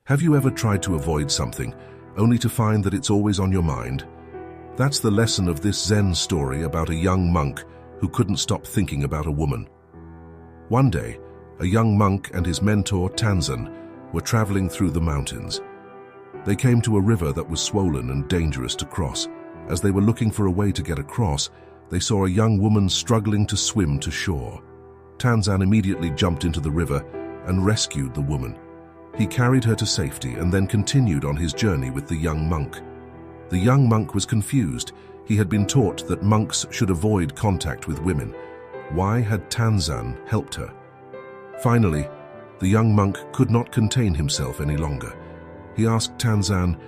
Have you ever tried to avoid something, only to find that it's always on your mind? That's the lesson of this Zen story about a young monk who couldn't stop thinking about a woman. One day, a young monk and his mentor, Tanzan, were traveling through the mountains. They came to a river that was swollen and dangerous to cross. As they were looking for a way to get across, they saw a young woman struggling to swim to shore. Tanzan immediately jumped into the river and rescued the woman. He carried her to safety and then continued on his journey with the young monk. The young monk was confused. He had been taught that monks should avoid contact with women. Why had Tanzan helped her? Finally, the young monk could not contain himself any longer. He asked Tanzan,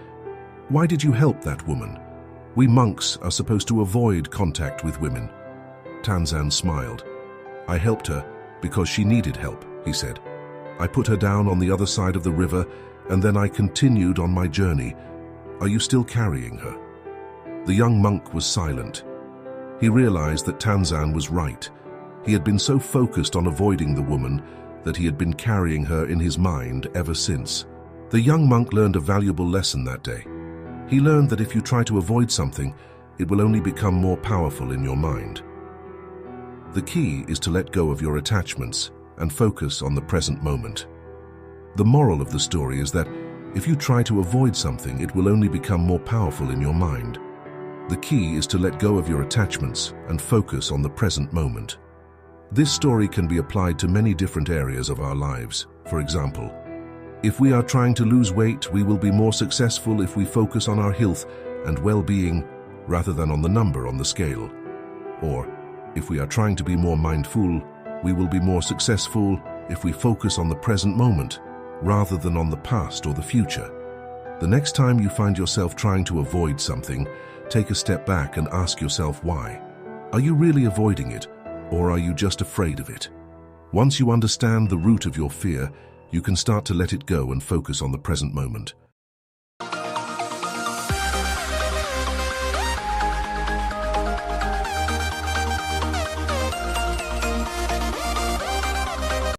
"Why did you help that woman? We monks are supposed to avoid contact with women." Tanzan smiled. "I helped her because she needed help," he said. "I put her down on the other side of the river, and then I continued on my journey. Are you still carrying her?" The young monk was silent. He realized that Tanzan was right. He had been so focused on avoiding the woman that he had been carrying her in his mind ever since. The young monk learned a valuable lesson that day. He learned that if you try to avoid something, it will only become more powerful in your mind. The key is to let go of your attachments and focus on the present moment. The moral of the story is that if you try to avoid something, it will only become more powerful in your mind. The key is to let go of your attachments and focus on the present moment. This story can be applied to many different areas of our lives. For example, if we are trying to lose weight, we will be more successful if we focus on our health and well-being rather than on the number on the scale. Or, if we are trying to be more mindful, we will be more successful if we focus on the present moment rather than on the past or the future. The next time you find yourself trying to avoid something, take a step back and ask yourself why. Are you really avoiding it, or are you just afraid of it? Once you understand the root of your fear, you can start to let it go and focus on the present moment.